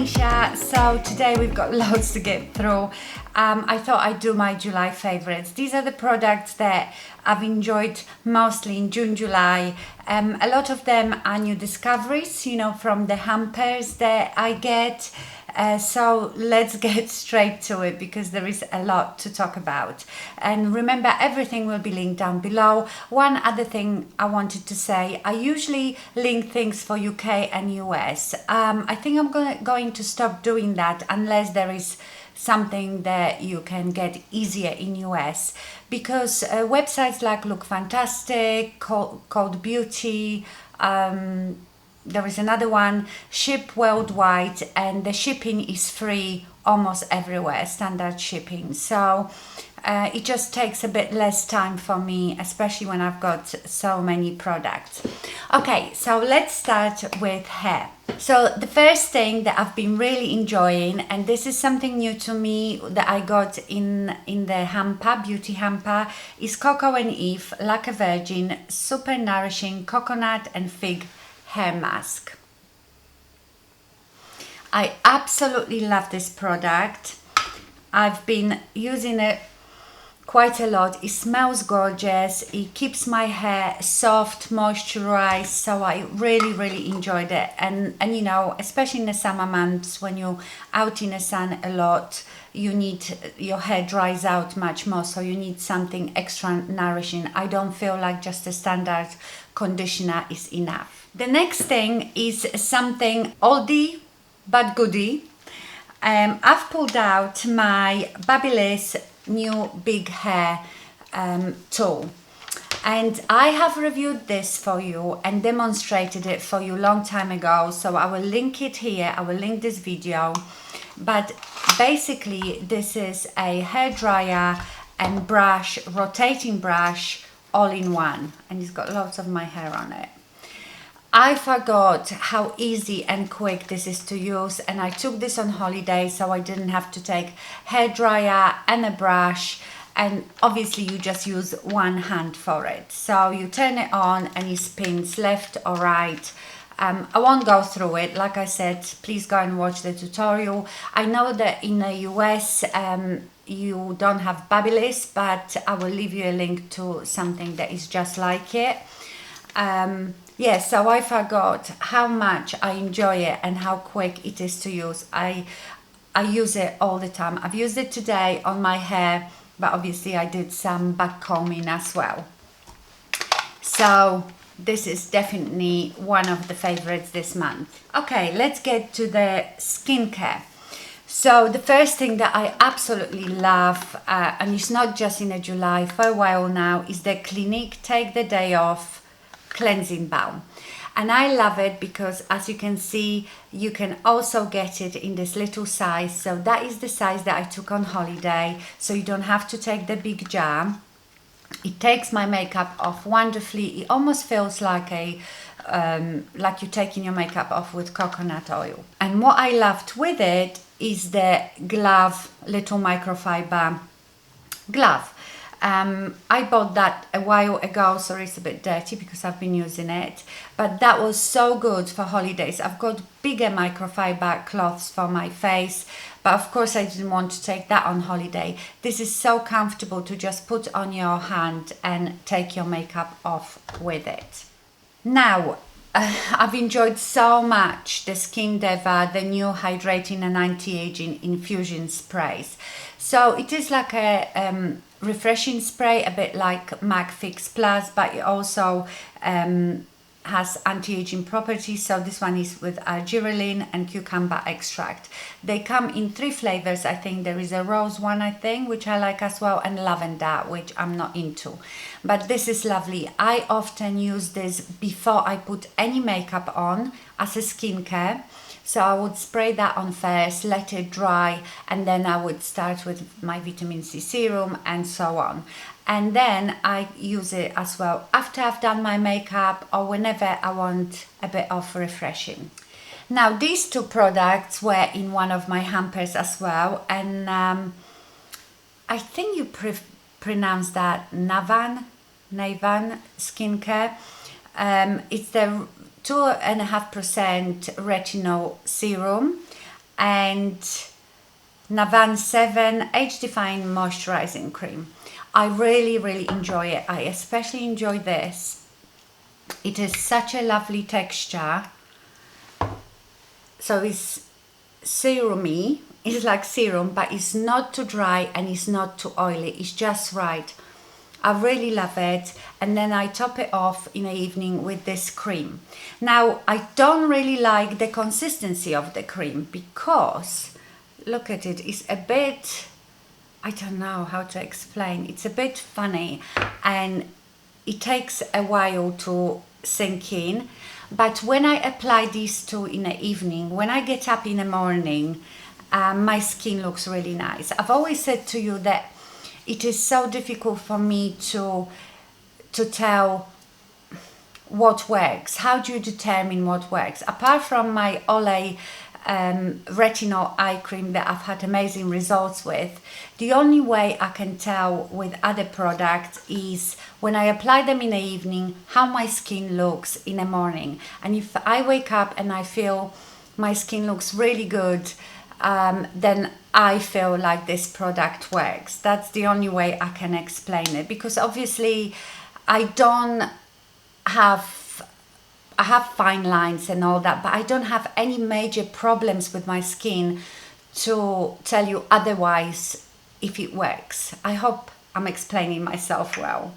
Nisha. So today we've got loads to get through. I thought I'd do my July favorites. These are the products that I've enjoyed mostly in June, July. A lot of them are new discoveries, you know, from the hampers that I get. So let's get straight to it because there is a lot to talk about. And remember, everything will be linked down below. One other thing I wanted to say, I usually link things for UK and US. I think I'm going to stop doing that unless there is something that you can get easier in US, because websites like Look Fantastic, Code Beauty, there is another one, ship worldwide, and the shipping is free almost everywhere, standard shipping. So it just takes a bit less time for me, especially when I've got so many products. Okay, so let's start with hair. So the first thing that I've been really enjoying, and this is something new to me that I got in the hamper, beauty hamper, is Coco and Eve Like a Virgin Super Nourishing Coconut and Fig Hair Mask. I absolutely love this product. I've been using it quite a lot. It smells gorgeous. It keeps my hair soft, moisturized. So I really enjoyed it. And you know, especially in the summer months when you're out in the sun a lot, your hair dries out much more. So you need something extra nourishing. I don't feel like just a standard conditioner is enough. The next thing is something oldie but goodie. I've pulled out my Babylis New Big Hair tool, and I have reviewed this for you and demonstrated it for you a long time ago, so I will link it here. I will link this video. But basically this is a hair dryer and brush, rotating brush, all in one, and it's got lots of my hair on it. I forgot how easy and quick this is to use, and I took this on holiday so I didn't have to take hair dryer and a brush, and obviously you just use one hand for it. So you turn it on and it spins left or right. I won't go through it. Like I said, please go and watch the tutorial. I know that in the US you don't have Babylis, but I will leave you a link to something that is just like it. Yeah, so I forgot how much I enjoy it and how quick it is to use. I use it all the time. I've used it today on my hair, but obviously I did some back combing as well. So this is definitely one of the favorites this month. Okay, let's get to the skincare. So the first thing that I absolutely love, and it's not just in July, for a while now, is the Clinique Take the Day Off Cleansing Balm. And I love it because, as you can see, you can also get it in this little size. So that is the size that I took on holiday, so you don't have to take the big jar. It takes my makeup off wonderfully. It almost feels like like you're taking your makeup off with coconut oil. And what I loved with it is the glove, little microfiber glove. I bought that a while ago, so it's a bit dirty because I've been using it, but that was so good for holidays. I've got bigger microfiber cloths for my face, but of course I didn't want to take that on holiday. This is so comfortable to just put on your hand and take your makeup off with it. Now, I've enjoyed so much the Skin Deva, the new hydrating and anti-aging infusion sprays. So it is like a refreshing spray, a bit like MAC Fix Plus, but it also has anti-aging properties. So this one is with argireline and cucumber extract. They come in 3 flavors. I think there is a rose one, I think, which I like as well, and lavender, which I'm not into. But this is lovely. I often use this before I put any makeup on as a skincare. So I would spray that on first, let it dry, and then I would start with my vitamin C serum and so on. And then I use it as well after I've done my makeup or whenever I want a bit of refreshing. Now, these 2 products were in one of my hampers as well, and I think you pronounce that Navan skincare. It's the 2.5% retinol serum, and Navan 7 Age Defying Moisturizing Cream. I really enjoy it. I especially enjoy this. It is such a lovely texture. So it's serumy. It's like serum, but it's not too dry and it's not too oily. It's just right. I really love it. And then I top it off in the evening with this cream. Now, I don't really like the consistency of the cream because, look at it, it's a bit, I don't know how to explain. It's a bit funny and it takes a while to sink in. But when I apply these two in the evening, when I get up in the morning, my skin looks really nice. I've always said to you that it is so difficult for me to tell what works. How do you determine what works? Apart from my Olay retinol eye cream that I've had amazing results with, the only way I can tell with other products is when I apply them in the evening, how my skin looks in the morning. And if I wake up and I feel my skin looks really good, then I feel like this product works. That's the only way I can explain it, because obviously I have fine lines and all that, but I don't have any major problems with my skin to tell you otherwise if it works. I hope I'm explaining myself well.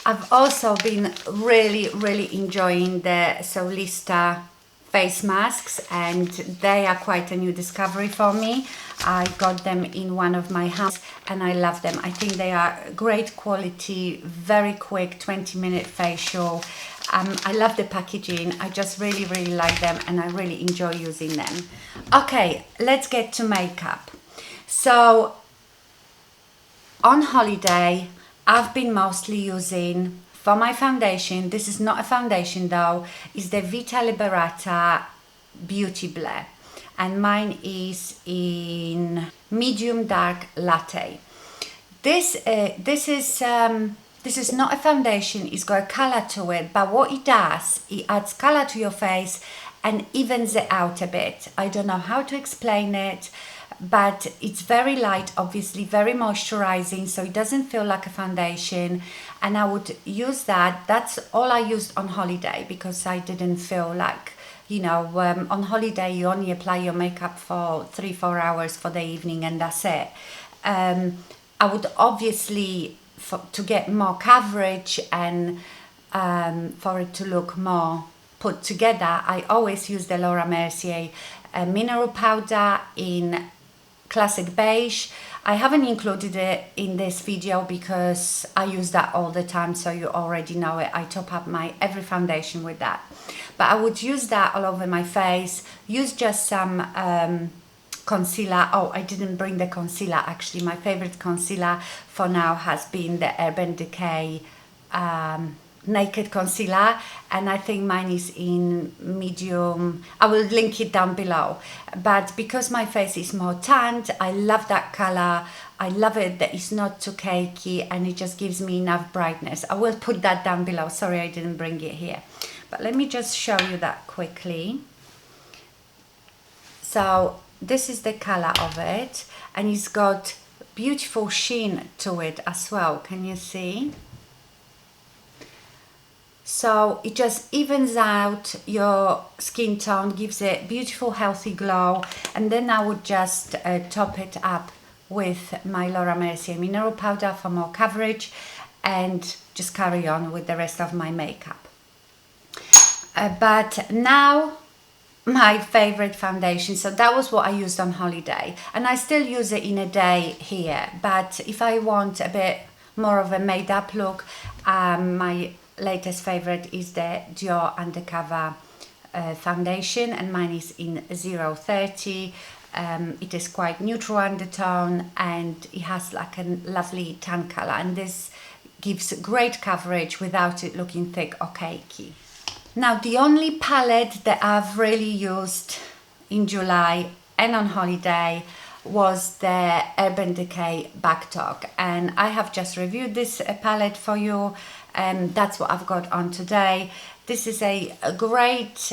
I've also been really enjoying the Solista face masks, and they are quite a new discovery for me. I got them in one of my houses and I love them. I think they are great quality, very quick 20-minute facial. I love the packaging. I just really like them and I really enjoy using them. Okay, let's get to makeup. So on holiday, I've been mostly using, for my foundation, this is not a foundation though, it's the Vita Liberata Beauty Blair, and mine is in medium dark latte. This is not a foundation, it's got a color to it, but what it does, it adds color to your face and evens it out a bit. I don't know how to explain it, but it's very light, obviously very moisturizing, so it doesn't feel like a foundation. And I would use that. That's all I used on holiday because I didn't feel like, you know, on holiday you only apply your makeup for 3-4 hours for the evening and that's it. I would obviously, to get more coverage and for it to look more put together, I always use the Laura Mercier mineral powder in classic beige. I haven't included it in this video because I use that all the time, so you already know it. I top up my every foundation with that. But I would use that all over my face. Use just some concealer. Oh, I didn't bring the concealer actually. My favorite concealer for now has been the Urban Decay Naked Concealer, and I think mine is in medium. I will link it down below. But because my face is more tanned, I love that color. I love it that it's not too cakey and it just gives me enough brightness. I will put that down below. Sorry I didn't bring it here, but let me just show you that quickly. So this is the color of it, and it's got beautiful sheen to it as well. Can you see? So it just evens out your skin tone, gives it beautiful healthy glow. And then I would just top it up with my Laura Mercier mineral powder for more coverage and just carry on with the rest of my makeup. But now my favorite foundation. So that was what I used on holiday and I still use it in a day here. But if I want a bit more of a made up look, my latest favorite is the Jouer Undercover Foundation, and mine is in 030. It is quite neutral undertone and it has like a lovely tan color, and this gives great coverage without it looking thick or cakey. Now the only palette that I've really used in July and on holiday was the Urban Decay Balktalk, and I have just reviewed this palette for you. That's what I've got on today. This is a great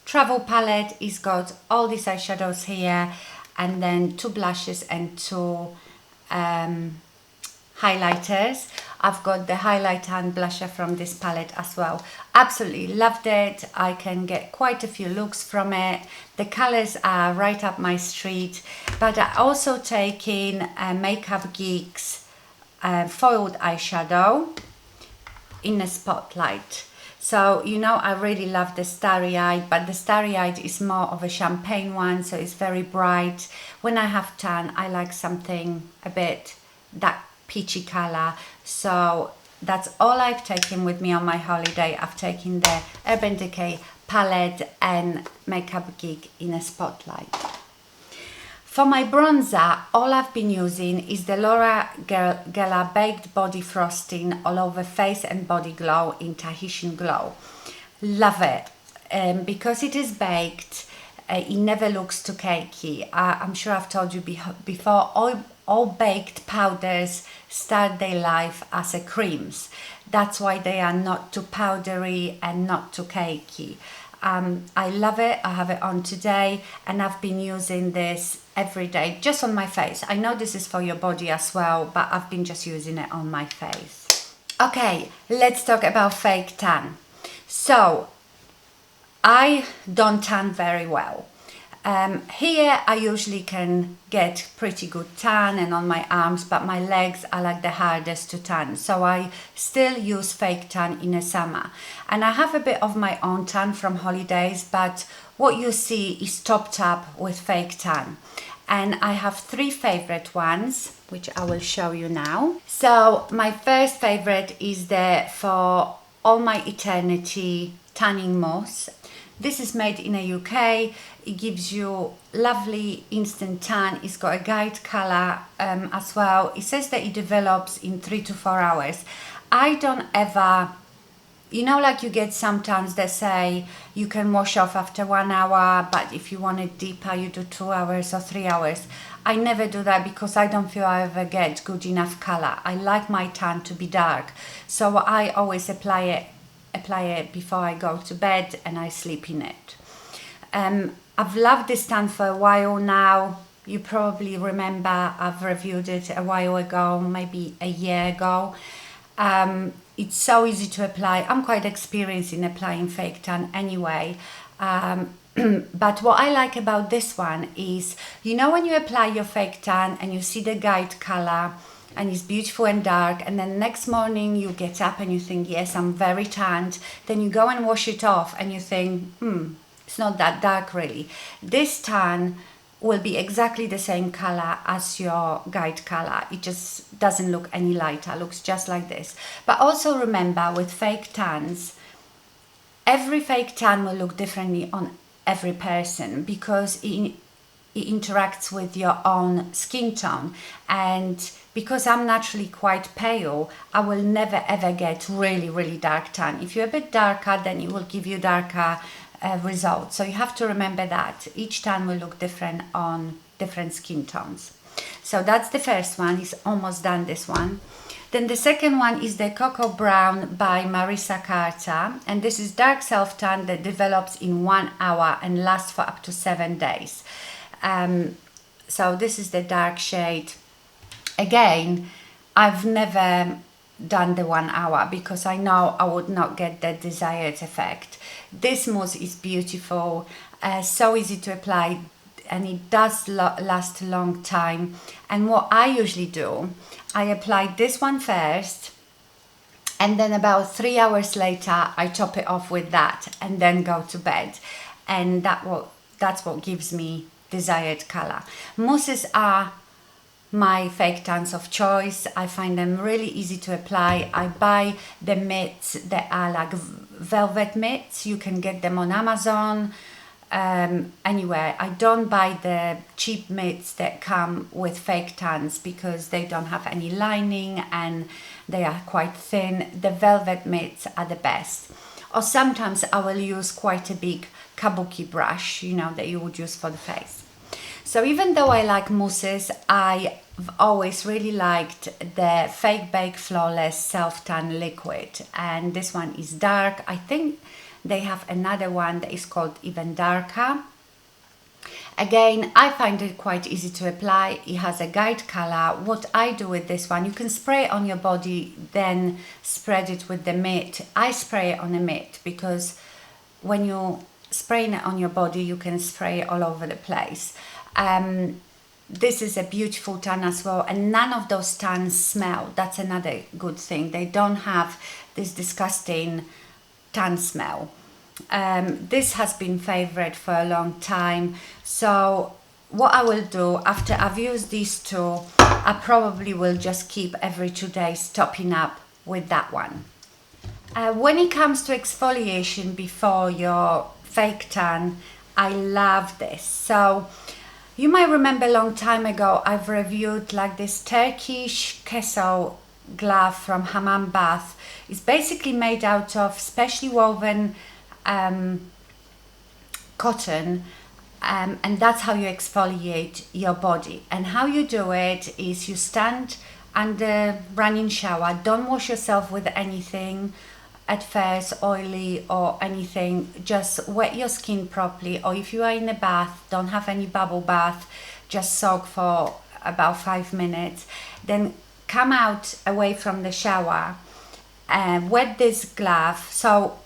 travel palette. It's got all these eyeshadows here, and then 2 blushes and 2 highlighters. I've got the highlighter and blusher from this palette as well. Absolutely loved it. I can get quite a few looks from it. The colors are right up my street. But I also take in Makeup Geek's foiled eyeshadow in a spotlight. So, you know, I really love the starry-eyed, but the starry-eyed is more of a champagne one, so it's very bright. When I have tan, I like something a bit that peachy color. So that's all I've taken with me on my holiday. I've taken the Urban Decay palette and Makeup Geek in a spotlight. For my bronzer, all I've been using is the Laura Geller Baked Body Frosting All Over Face and Body Glow in Tahitian Glow. Love it. Because it is baked, it never looks too cakey. I'm sure I've told you before, all baked powders start their life as a creams. That's why they are not too powdery and not too cakey. I love it. I have it on today, and I've been using this every day just on my face. I know this is for your body as well, but I've been just using it on my face. Okay, let's talk about fake tan. So I don't tan very well. Here I usually can get pretty good tan and on my arms, but my legs are like the hardest to tan, so I still use fake tan in the summer. And I have a bit of my own tan from holidays, but what you see is topped up with fake tan. And I have 3 favorite ones, which I will show you now. So my first favorite is the For All My Eternity Tanning Mousse. This is made in the UK. It gives you lovely instant tan. It's got a guide color as well. It says that it develops in 3 to 4 hours. I don't ever, you know, like you get sometimes they say you can wash off after 1 hour, but if you want it deeper, you do 2 hours or 3 hours. I never do that because I don't feel I ever get good enough color. I like my tan to be dark, so I always apply it before I go to bed and I sleep in it. I've loved this tan for a while now. You probably remember I've reviewed it a while ago, maybe a year ago. It's so easy to apply. I'm quite experienced in applying fake tan anyway. But what I like about this one is, you know, when you apply your fake tan and you see the guide color and it's beautiful and dark, and then next morning you get up and you think, yes, I'm very tanned. Then you go and wash it off and you think, it's not that dark really. This tan will be exactly the same color as your guide color. It just doesn't look any lighter, looks just like this. But also remember, with fake tans, every fake tan will look differently on every person because it interacts with your own skin tone. And because I'm naturally quite pale, I will never ever get really dark tan. If you're a bit darker, then it will give you darker results. So you have to remember that each tan will look different on different skin tones. So that's the first one. It's almost done, this one. Then the second one is the Cocoa Brown by Marisa Carter, and this is dark self tan that develops in 1 hour and lasts for up to 7 days. So this is the dark shade. Again, I've never done the 1 hour because I know I would not get the desired effect. This mousse is beautiful, so easy to apply, and it does last a long time. And what I usually do, I apply this one first, and then about 3 hours later I top it off with that and then go to bed, and that's what gives me desired color. Mousses are my fake tans of choice. I find them really easy to apply. I buy the mitts that are like velvet mitts. You can get them on Amazon, anywhere. I don't buy the cheap mitts that come with fake tans because they don't have any lining and they are quite thin. The velvet mitts are the best. Or sometimes I will use quite a big kabuki brush, you know, that you would use for the face. So even though I like mousses, I've always really liked the Fake Bake Flawless Self Tan Liquid, and this one is dark. I think they have another one that is called even darker. Again, I find it quite easy to apply. It has a guide color. What I do with this one, you can spray it on your body, then spread it with the mitt. I spray it on a mitt because when you spraying it on your body, you can spray it all over the place. This is a beautiful tan as well, and none of those tans smell. That's another good thing. They don't have this disgusting tan smell. This has been favorite for a long time. So what I will do after I've used these two, I probably will just keep every 2 days topping up with that one. When it comes to exfoliation before your fake tan, I love this. So you might remember a long time ago I've reviewed like this Turkish Keso glove from Hammam Bath. It's basically made out of specially woven cotton, and that's how you exfoliate your body. And how you do it is you stand under running shower, don't wash yourself with anything at first, oily or anything, just wet your skin properly, or if you are in a bath, don't have any bubble bath, just soak for about 5 minutes, then come out away from the shower and wet this glove. So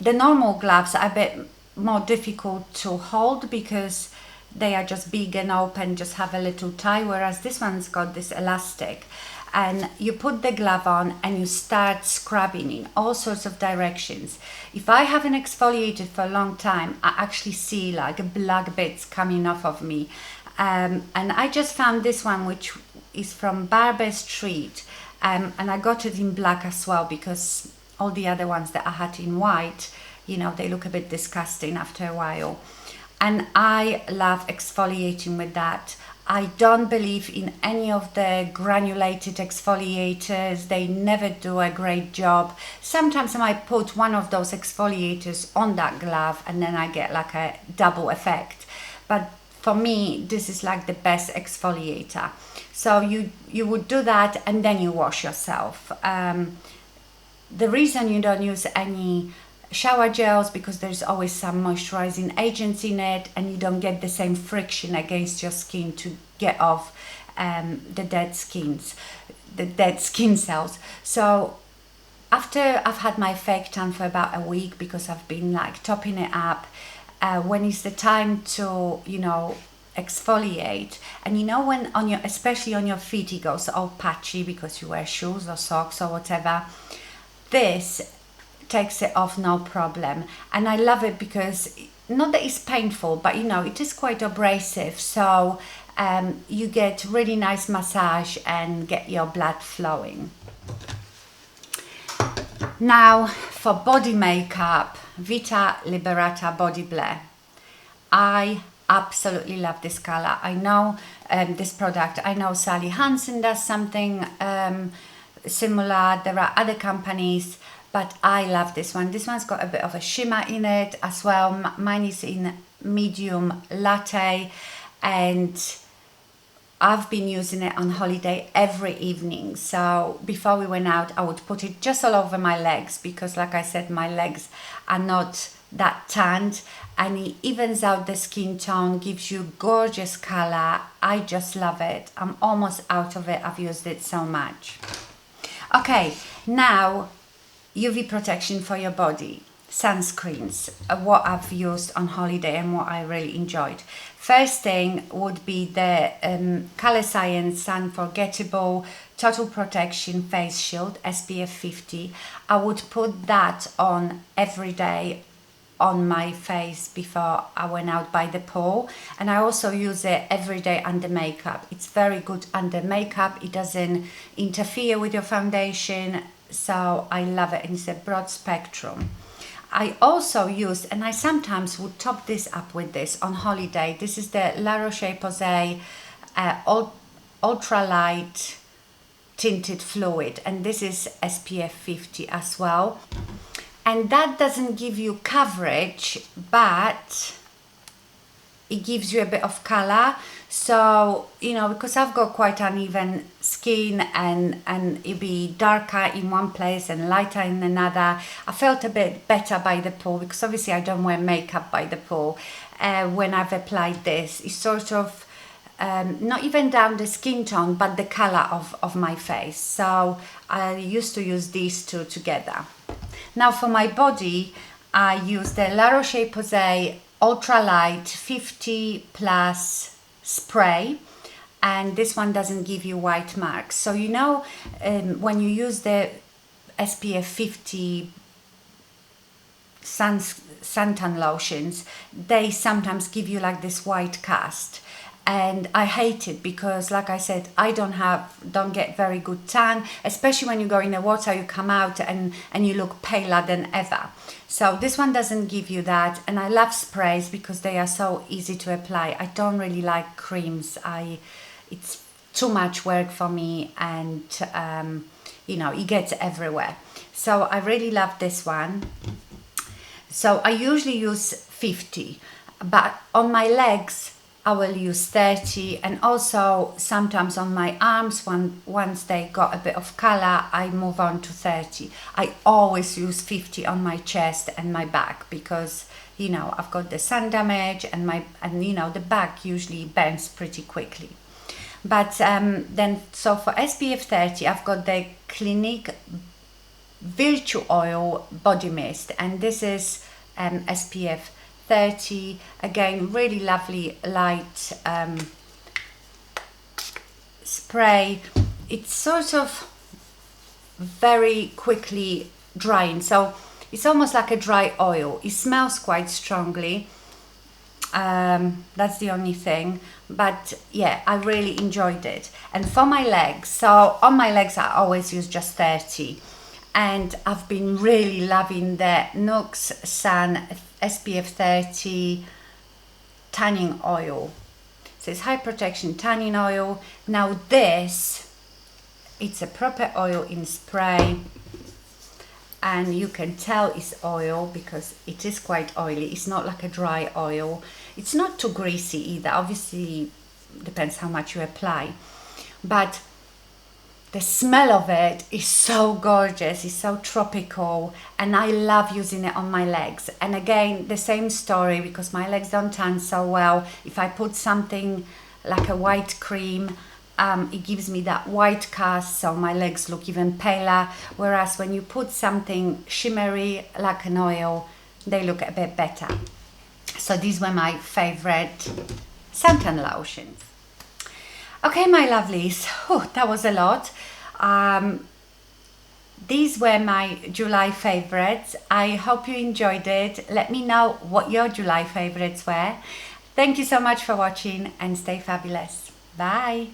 the normal gloves are a bit more difficult to hold because they are just big and open, just have a little tie, whereas this one's got this elastic. And you put the glove on and you start scrubbing in all sorts of directions. If I haven't exfoliated for a long time, I actually see like black bits coming off of me. And I just found this one, which is from Barber Street, and I got it in black as well because all the other ones that I had in white, you know, they look a bit disgusting after a while. And I love exfoliating with that. I don't believe in any of the granulated exfoliators. They never do a great job. Sometimes I might put one of those exfoliators on that glove and then I get like a double effect. But for me, this is like the best exfoliator. So you would do that and then you wash yourself. The reason you don't use any shower gels because there's always some moisturizing agents in it and you don't get the same friction against your skin to get off the dead skin cells. So after I've had my fake tan for about a week, because I've been like topping it up, when it's the time to, you know, exfoliate, and you know when on your, especially on your feet, it goes all patchy because you wear shoes or socks or whatever, this takes it off no problem. And I love it because not that it's painful, but you know, it is quite abrasive, so you get really nice massage and get your blood flowing. Now for body makeup, Vita Liberata Body Blair. I absolutely love this color. I know this product, I know Sally Hansen does something similar. There are other companies, but I love this one. This one's got a bit of a shimmer in it as well. Mine is in medium latte, and I've been using it on holiday every evening. So before we went out, I would put it just all over my legs because, like I said, my legs are not that tanned, and it evens out the skin tone, gives you gorgeous color. I just love it. I'm almost out of it. I've used it so much. Okay, now UV protection for your body, sunscreens, what I've used on holiday and what I really enjoyed. First thing would be the Colorescience Unforgettable Total Protection Face Shield, SPF 50. I would put that on every day on my face before I went out by the pool, and I also use it every day under makeup. It's very good under makeup. It doesn't interfere with your foundation, so I love it, and it's a broad spectrum. I also use, and I sometimes would top this up with this on holiday, this is the La Roche-Posay Ultralight Tinted Fluid, and this is SPF 50 as well. And that doesn't give you coverage, but it gives you a bit of color. So, you know, because I've got quite uneven skin and it be darker in one place and lighter in another, I felt a bit better by the pool, because obviously I don't wear makeup by the pool. When I've applied this, it's sort of not even down the skin tone, but the color of my face. So I used to use these two together. Now for my body, I use the La Roche-Posay Ultralight 50 plus spray, and this one doesn't give you white marks. So you know, when you use the SPF 50 suntan lotions, they sometimes give you like this white cast, and I hate it because, like I said, I don't get very good tan, especially when you go in the water, you come out and you look paler than ever. So this one doesn't give you that, and I love sprays because they are so easy to apply. I don't really like creams. It's too much work for me, and you know, it gets everywhere. So I really love this one. So I usually use 50, but on my legs I will use 30, and also sometimes on my arms, once they got a bit of color, I move on to 30. I always use 50 on my chest and my back because, you know, I've got the sun damage, and you know, the back usually burns pretty quickly. But then, so for SPF 30, I've got the Clinique Virtue Oil Body Mist, and this is SPF 30. Again, really lovely light spray. It's sort of very quickly drying, so it's almost like a dry oil. It smells quite strongly. That's the only thing, but yeah, I really enjoyed it. And for my legs, so on my legs I always use just 30, and I've been really loving the Nux Sun SPF 30 tanning oil. So it's high protection tanning oil. Now this, it's a proper oil in spray, and you can tell it's oil because it is quite oily. It's not like a dry oil. It's not too greasy either. Obviously depends how much you apply, but the smell of it is so gorgeous. It's so tropical, and I love using it on my legs. And again, the same story, because my legs don't tan so well. If I put something like a white cream, it gives me that white cast, so my legs look even paler. Whereas when you put something shimmery like an oil, they look a bit better. So these were my favorite suntan lotions. Okay, my lovelies, that was a lot. These were my July favorites. I hope you enjoyed it. Let me know what your July favorites were. Thank you so much for watching, and stay fabulous. Bye.